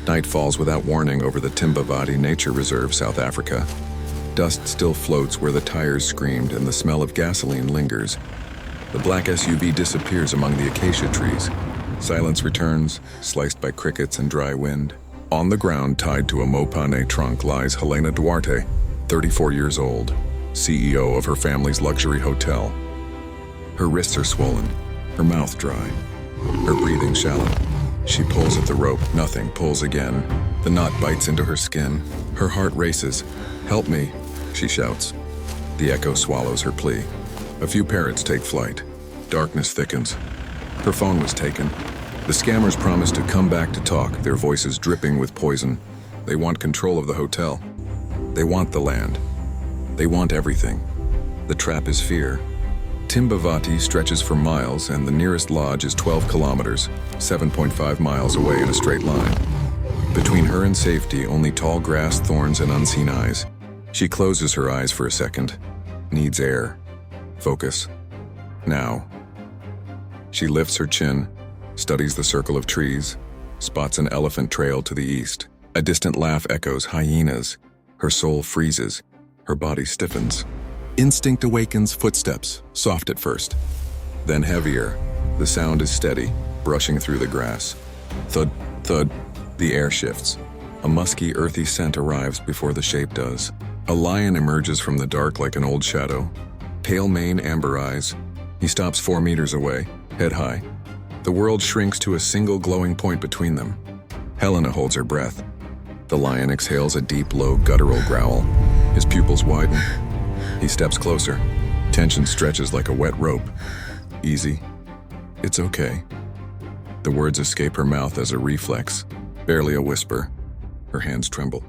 Night falls without warning over the Timbavati Nature Reserve, South Africa. Dust still floats where the tires screamed and the smell of gasoline lingers. The black SUV disappears among the acacia trees. Silence returns, sliced by crickets and dry wind. On the ground, tied to a Mopane trunk, lies Helena Duarte, 34 years old, CEO of her family's luxury hotel. Her wrists are swollen, her mouth dry, her breathing shallow. She pulls at the rope, nothing, pulls again. The knot bites into her skin. Her heart races. "Help me," she shouts. The echo swallows her plea. A few parrots take flight. Darkness thickens. Her phone was taken. The scammers promise to come back to talk, their voices dripping with poison. They want control of the hotel. They want the land. They want everything. The trap is fear. Timbavati stretches for miles, and the nearest lodge is 12 kilometers, 7.5 miles away in a straight line. Between her and safety, only tall grass, thorns, and unseen eyes. She closes her eyes for a second. Needs air. Focus. Now. She lifts her chin, studies the circle of trees, spots an elephant trail to the east. A distant laugh echoes, hyenas. Her soul freezes. Her body stiffens. Instinct awakens, footsteps, soft at first, then heavier. The sound is steady, brushing through the grass. Thud, thud, the air shifts. A musky, earthy scent arrives before the shape does. A lion emerges from the dark like an old shadow. Pale mane, amber eyes. He stops 4 meters away, head high. The world shrinks to a single glowing point between them. Helena holds her breath. The lion exhales a deep, low, guttural growl. His pupils widen. He steps closer. Tension stretches like a wet rope. Easy. It's okay. The words escape her mouth as a reflex, barely a whisper. Her hands tremble.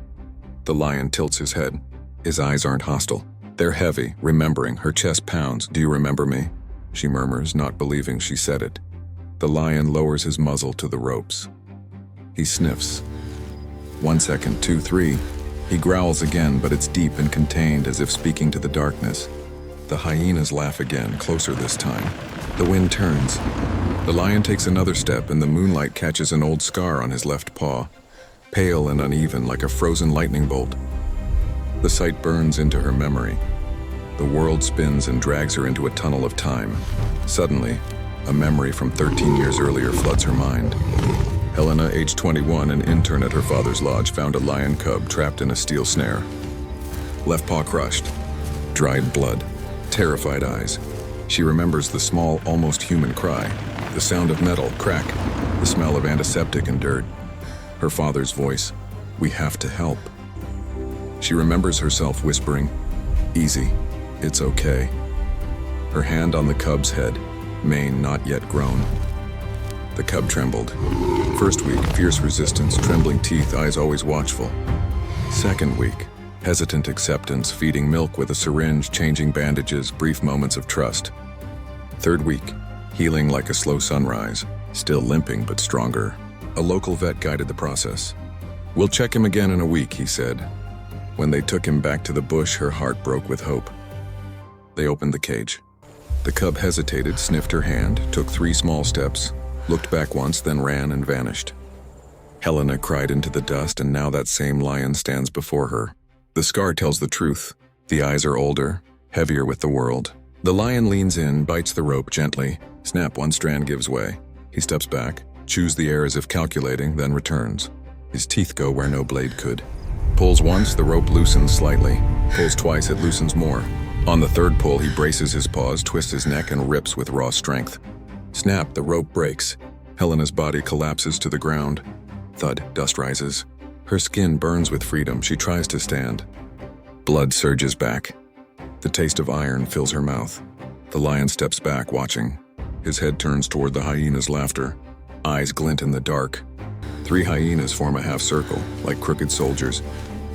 The lion tilts his head. His eyes aren't hostile. They're heavy, remembering. Her chest pounds. "Do you remember me?" She murmurs, not believing she said it. The lion lowers his muzzle to the ropes. He sniffs. 1 second, 2, 3. He growls again, but it's deep and contained, as if speaking to the darkness. The hyenas laugh again, closer this time. The wind turns. The lion takes another step, and the moonlight catches an old scar on his left paw, pale and uneven like a frozen lightning bolt. The sight burns into her memory. The world spins and drags her into a tunnel of time. Suddenly, a memory from 13 years earlier floods her mind. Helena, age 21, an intern at her father's lodge, found a lion cub trapped in a steel snare. Left paw crushed, dried blood, terrified eyes. She remembers the small, almost human cry, the sound of metal, crack, the smell of antiseptic and dirt. Her father's voice, "We have to help." She remembers herself whispering, "Easy, it's okay." Her hand on the cub's head, mane not yet grown. The cub trembled. First week, fierce resistance, trembling teeth, eyes always watchful. Second week, hesitant acceptance, feeding milk with a syringe, changing bandages, brief moments of trust. Third week, healing like a slow sunrise, still limping but stronger. A local vet guided the process. "We'll check him again in a week," he said. When they took him back to the bush, her heart broke with hope. They opened the cage. The cub hesitated, sniffed her hand, took 3 small steps, looked back once, then ran and vanished. Helena cried into the dust, and now that same lion stands before her. The scar tells the truth. The eyes are older, heavier with the world. The lion leans in, bites the rope gently. Snap, one strand gives way. He steps back, chews the air as if calculating, then returns. His teeth go where no blade could. Pulls once, the rope loosens slightly. Pulls twice, it loosens more. On the third pull, he braces his paws, twists his neck, and rips with raw strength. Snap, the rope breaks. Helena's body collapses to the ground. Thud, dust rises. Her skin burns with freedom. She tries to stand. Blood surges back. The taste of iron fills her mouth. The lion steps back, watching. His head turns toward the hyena's laughter. Eyes glint in the dark. 3 hyenas form a half circle, like crooked soldiers.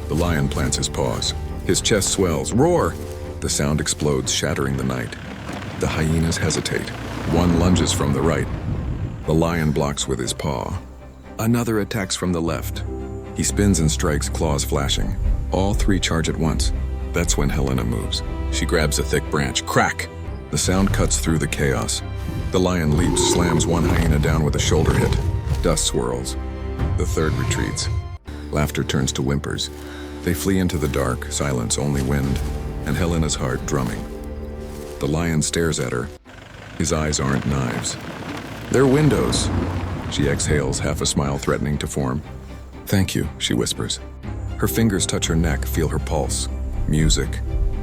The lion plants his paws. His chest swells. Roar! The sound explodes, shattering the night. The hyenas hesitate. One lunges from the right. The lion blocks with his paw. Another attacks from the left. He spins and strikes, claws flashing. All 3 charge at once. That's when Helena moves. She grabs a thick branch. Crack! The sound cuts through the chaos. The lion leaps, slams one hyena down with a shoulder hit. Dust swirls. The third retreats. Laughter turns to whimpers. They flee into the dark, silence, only wind, and Helena's heart drumming. The lion stares at her. His eyes aren't knives. They're windows. She exhales, half a smile threatening to form. "Thank you," she whispers. Her fingers touch her neck, feel her pulse. Music.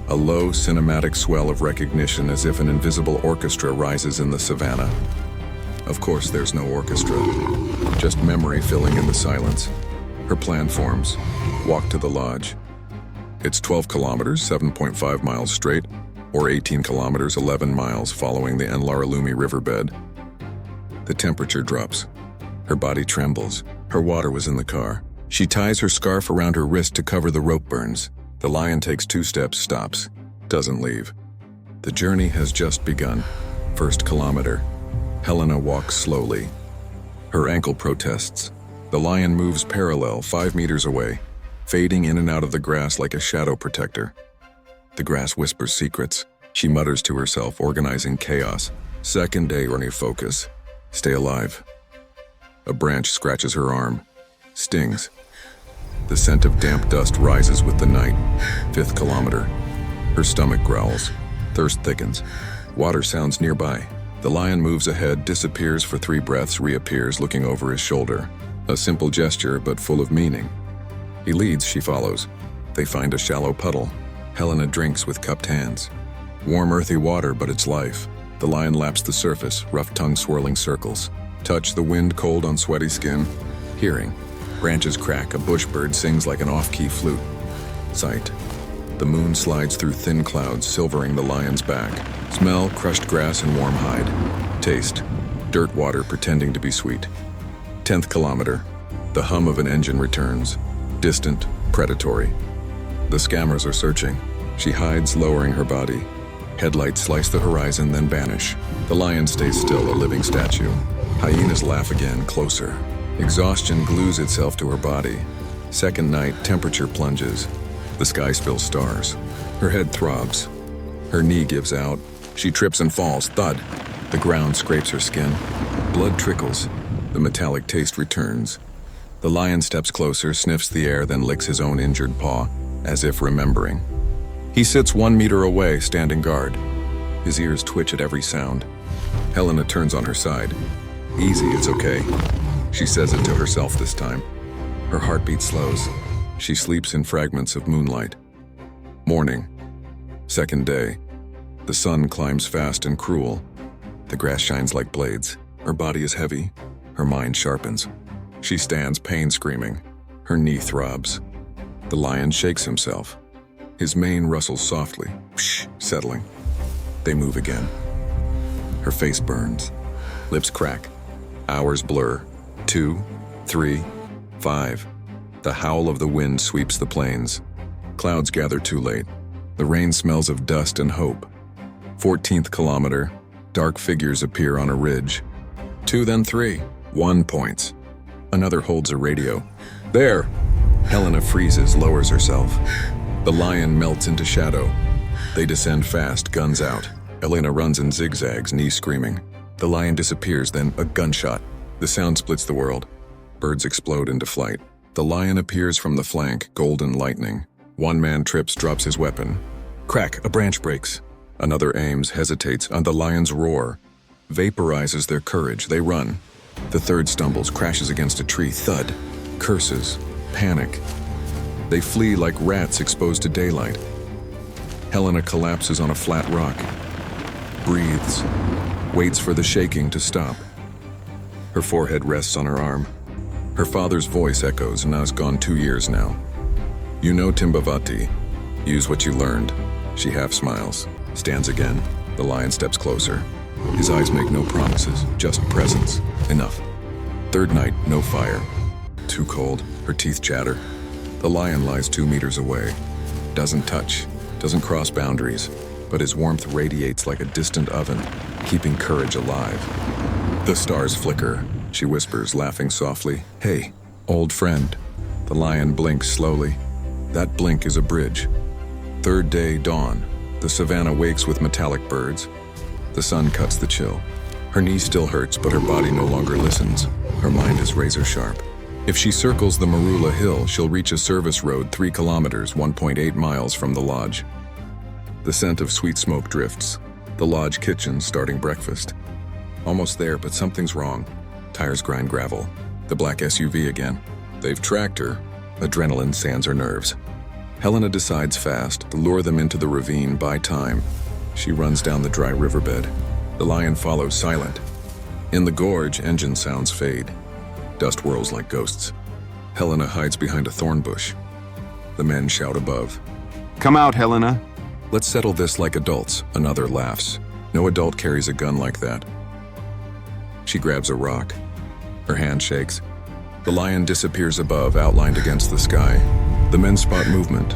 A low, cinematic swell of recognition, as if an invisible orchestra rises in the savannah. Of course, there's no orchestra. Just memory filling in the silence. Her plan forms. Walk to the lodge. It's 12 kilometers, 7.5 miles straight, or 18 kilometers, 11 miles following the Enlaralumi riverbed. The temperature drops. Her body trembles. Her water was in the car. She ties her scarf around her wrist to cover the rope burns. The lion takes 2 steps, stops, doesn't leave. The journey has just begun. First kilometer. Helena walks slowly. Her ankle protests. The lion moves parallel, 5 meters away, fading in and out of the grass like a shadow protector. The grass whispers secrets. She mutters to herself, organizing chaos. Second day, running focus. Stay alive. A branch scratches her arm. Stings. The scent of damp dust rises with the night. 5th kilometer. Her stomach growls. Thirst thickens. Water sounds nearby. The lion moves ahead, disappears for 3 breaths, reappears, looking over his shoulder. A simple gesture, but full of meaning. He leads, she follows. They find a shallow puddle. Helena drinks with cupped hands. Warm, earthy water, but it's life. The lion laps the surface, rough tongue swirling circles. Touch the wind cold on sweaty skin. Hearing. Branches crack, a bush bird sings like an off-key flute. Sight. The moon slides through thin clouds, silvering the lion's back. Smell, crushed grass and warm hide. Taste. Dirt water pretending to be sweet. 10th kilometer. The hum of an engine returns. Distant, predatory. The scammers are searching. She hides, lowering her body. Headlights slice the horizon, then vanish. The lion stays still, a living statue. Hyenas laugh again, closer. Exhaustion glues itself to her body. Second night, temperature plunges. The sky spills stars. Her head throbs. Her knee gives out. She trips and falls, thud. The ground scrapes her skin. Blood trickles. The metallic taste returns. The lion steps closer, sniffs the air, then licks his own injured paw, as if remembering. He sits 1 meter away, standing guard. His ears twitch at every sound. Helena turns on her side. "Easy, it's okay." She says it to herself this time. Her heartbeat slows. She sleeps in fragments of moonlight. Morning. Second day. The sun climbs fast and cruel. The grass shines like blades. Her body is heavy. Her mind sharpens. She stands, pain screaming. Her knee throbs. The lion shakes himself. His mane rustles softly, settling. They move again. Her face burns. Lips crack. Hours blur. 2, 3, 5. The howl of the wind sweeps the plains. Clouds gather too late. The rain smells of dust and hope. 14th kilometer. Dark figures appear on a ridge. 2, then 3. 1 points. Another holds a radio. "There!" Helena freezes, lowers herself. The lion melts into shadow. They descend fast, guns out. Elena runs in zigzags, knees screaming. The lion disappears, then a gunshot. The sound splits the world. Birds explode into flight. The lion appears from the flank, golden lightning. One man trips, drops his weapon. Crack, a branch breaks. Another aims, hesitates, and the lion's roar vaporizes their courage. They run. The third stumbles, crashes against a tree, thud. Curses, panic. They flee like rats exposed to daylight. Helena collapses on a flat rock. Breathes. Waits for the shaking to stop. Her forehead rests on her arm. Her father's voice echoes, and now it's gone 2 years now. "You know Timbavati. Use what you learned." She half smiles. Stands again. The lion steps closer. His eyes make no promises, just presence. Enough. Third night, no fire. Too cold. Her teeth chatter. The lion lies 2 meters away. Doesn't touch. Doesn't cross boundaries. But his warmth radiates like a distant oven, keeping courage alive. The stars flicker. She whispers, laughing softly. "Hey, old friend." The lion blinks slowly. That blink is a bridge. Third day, dawn. The savannah wakes with metallic birds. The sun cuts the chill. Her knee still hurts, but her body no longer listens. Her mind is razor sharp. If she circles the Marula Hill, she'll reach a service road 3 kilometers, 1.8 miles from the lodge. The scent of sweet smoke drifts. The lodge kitchen starting breakfast. Almost there, but something's wrong. Tires grind gravel. The black SUV again. They've tracked her. Adrenaline sands her nerves. Helena decides fast to lure them into the ravine, buy time. She runs down the dry riverbed. The lion follows silent. In the gorge, engine sounds fade. Dust whirls like ghosts. Helena hides behind a thorn bush. The men shout above. Come out, Helena. Let's settle this like adults. Another laughs. No adult carries a gun like that. She grabs a rock. Her hand shakes. The lion disappears above, outlined against the sky. The men spot movement.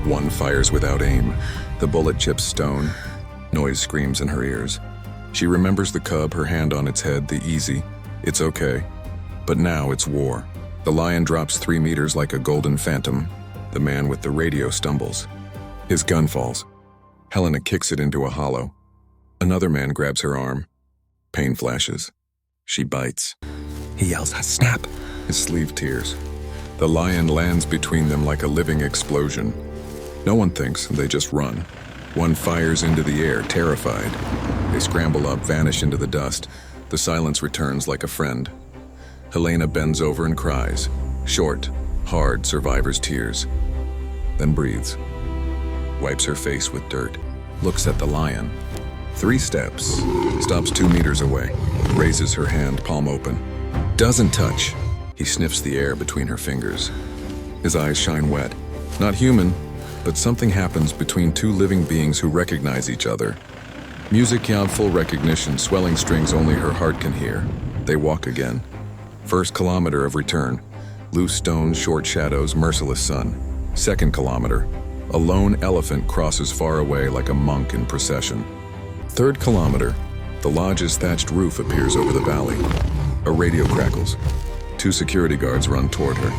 One fires without aim. The bullet chips stone. Noise screams in her ears. She remembers the cub, her hand on its head, the easy. It's okay. But now it's war. The lion drops 3 meters like a golden phantom. The man with the radio stumbles. His gun falls. Helena kicks it into a hollow. Another man grabs her arm. Pain flashes. She bites. He yells, "Snap!" His sleeve tears. The lion lands between them like a living explosion. No one thinks, they just run. One fires into the air, terrified. They scramble up, vanish into the dust. The silence returns like a friend. Helena bends over and cries. Short, hard, survivor's tears. Then breathes. Wipes her face with dirt. Looks at the lion. 3 steps. Stops 2 meters away. Raises her hand, palm open. Doesn't touch. He sniffs the air between her fingers. His eyes shine wet. Not human, but something happens between 2 living beings who recognize each other. Music, yeah, full recognition, swelling strings only her heart can hear. They walk again. First kilometer of return. Loose stones, short shadows, merciless sun. Second kilometer. A lone elephant crosses far away like a monk in procession. Third kilometer. The lodge's thatched roof appears over the valley. A radio crackles. 2 security guards run toward her.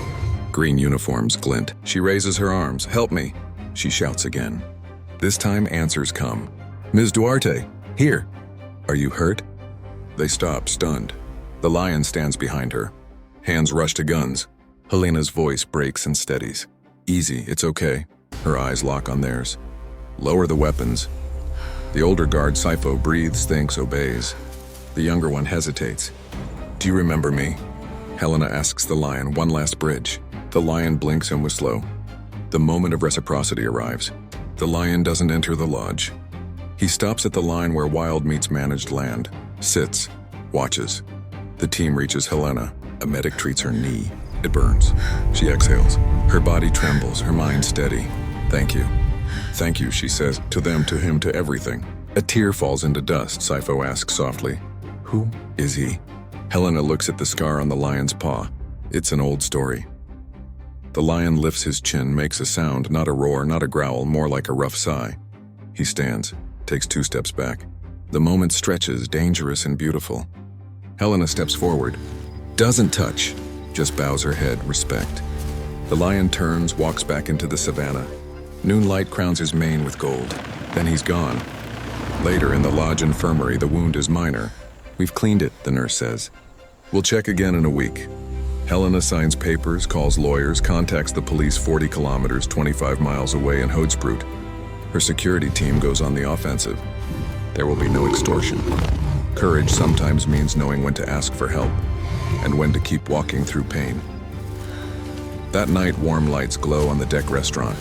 Green uniforms glint. She raises her arms. "Help me!" She shouts again. This time answers come. "Ms. Duarte, here!" "Are you hurt?" They stop, stunned. The lion stands behind her. Hands rush to guns. Helena's voice breaks and steadies. "Easy, it's okay." Her eyes lock on theirs. "Lower the weapons." The older guard, Sifo, breathes, thinks, obeys. The younger one hesitates. "Do you remember me?" Helena asks the lion, one last bridge. The lion blinks and was slow. The moment of reciprocity arrives. The lion doesn't enter the lodge. He stops at the line where wild meets managed land. Sits. Watches. The team reaches Helena. A medic treats her knee. It burns. She exhales. Her body trembles, her mind steady. "Thank you." "Thank you," she says, to them, to him, to everything. A tear falls into dust, Sifo asks softly. "Who is he?" Helena looks at the scar on the lion's paw. It's an old story. The lion lifts his chin, makes a sound, not a roar, not a growl, more like a rough sigh. He stands, takes 2 steps back. The moment stretches, dangerous and beautiful. Helena steps forward. Doesn't touch, just bows her head, respect. The lion turns, walks back into the savannah. Noon light crowns his mane with gold. Then he's gone. Later in the lodge infirmary, the wound is minor. "We've cleaned it," the nurse says. "We'll check again in a week." Helena signs papers, calls lawyers, contacts the police 40 kilometers, 25 miles away in Hoedsproet. Her security team goes on the offensive. There will be no extortion. Courage sometimes means knowing when to ask for help and when to keep walking through pain. That night, warm lights glow on the deck restaurant.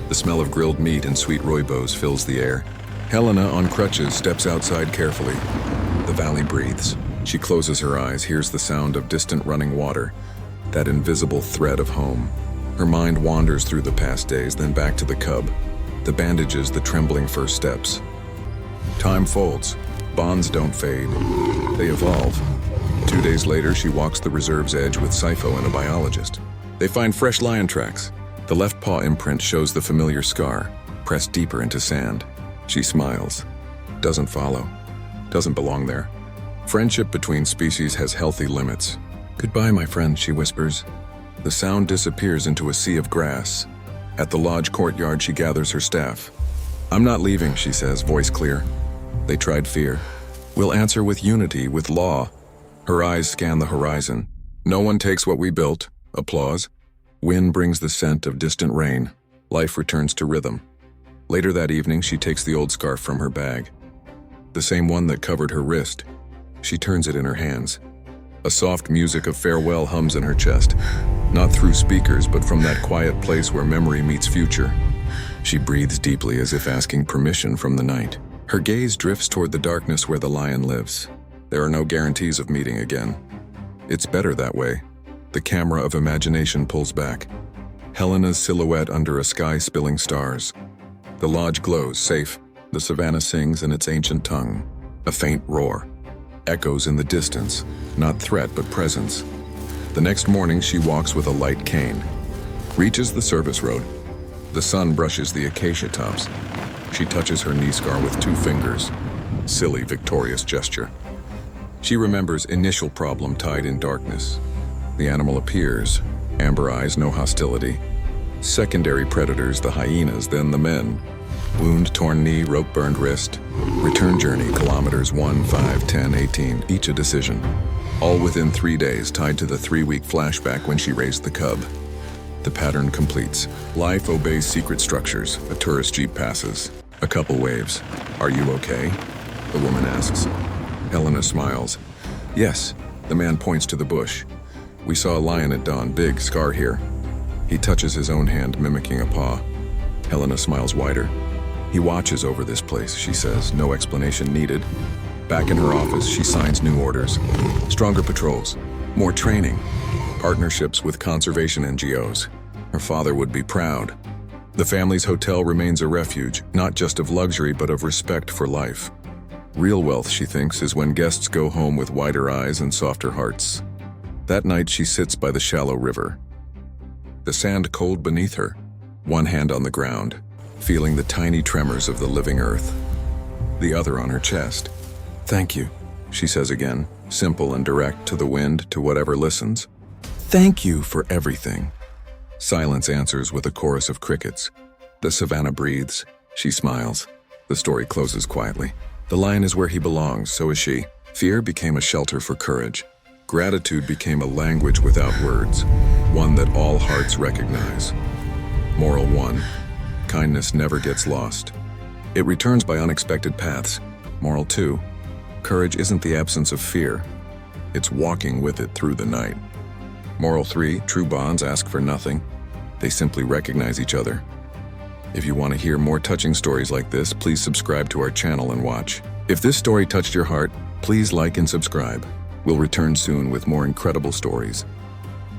The smell of grilled meat and sweet rooibos fills the air. Helena, on crutches, steps outside carefully. The valley breathes. She closes her eyes, hears the sound of distant running water, that invisible thread of home. Her mind wanders through the past days, then back to the cub, the bandages, the trembling first steps. Time folds. Bonds don't fade. They evolve. 2 days later, she walks the reserve's edge with Sifo and a biologist. They find fresh lion tracks. The left paw imprint shows the familiar scar, pressed deeper into sand. She smiles. Doesn't follow. Doesn't belong there. Friendship between species has healthy limits. "Goodbye, my friend," she whispers. The sound disappears into a sea of grass. At the lodge courtyard, she gathers her staff. "I'm not leaving," she says, voice clear. They tried fear. "We'll answer with unity, with law." Her eyes scan the horizon. "No one takes what we built. Applause. Wind brings the scent of distant rain. Life returns to rhythm. Later that evening, she takes the old scarf from her bag. The same one that covered her wrist. She turns it in her hands. A soft music of farewell hums in her chest, not through speakers, but from that quiet place where memory meets future. She breathes deeply as if asking permission from the night. Her gaze drifts toward the darkness where the lion lives. There are no guarantees of meeting again. It's better that way. The camera of imagination pulls back. Helena's silhouette under a sky spilling stars. The lodge glows, safe. The savannah sings in its ancient tongue. A faint roar. Echoes in the distance, not threat but presence. The next morning she walks with a light cane. Reaches the service road. The sun brushes the acacia tops. She touches her knee scar with 2 fingers. Silly, victorious gesture. She remembers initial problem tied in darkness. The animal appears. Amber eyes, no hostility. Secondary predators, the hyenas, then the men. Wound, torn knee, rope burned wrist. Return journey, kilometers 1, 5, 10, 18, each a decision. All within 3 days, tied to the 3-week flashback when she raised the cub. The pattern completes. Life obeys secret structures. A tourist jeep passes. A couple waves. Are you okay? The woman asks. Helena smiles. Yes. The man points to the bush. We saw a lion at dawn, big scar here. He touches his own hand, mimicking a paw. Helena smiles wider. He watches over this place, she says, no explanation needed. Back in her office, she signs new orders. Stronger patrols, more training, partnerships with conservation NGOs. Her father would be proud. The family's hotel remains a refuge, not just of luxury, but of respect for life. Real wealth, she thinks, is when guests go home with wider eyes and softer hearts. That night, she sits by the shallow river. The sand cold beneath her, one hand on the ground, feeling the tiny tremors of the living earth. The other on her chest. Thank you, she says again, simple and direct, to the wind, to whatever listens. Thank you for everything. Silence answers with a chorus of crickets. The savannah breathes. She smiles. The story closes quietly. The lion is where he belongs, so is she. Fear became a shelter for courage. Gratitude became a language without words, one that all hearts recognize. Moral 1. Kindness never gets lost. It returns by unexpected paths. Moral 2. Courage isn't the absence of fear. It's walking with it through the night. Moral 3. True bonds ask for nothing. They simply recognize each other. If you want to hear more touching stories like this, please subscribe to our channel and watch. If this story touched your heart, please like and subscribe. We'll return soon with more incredible stories.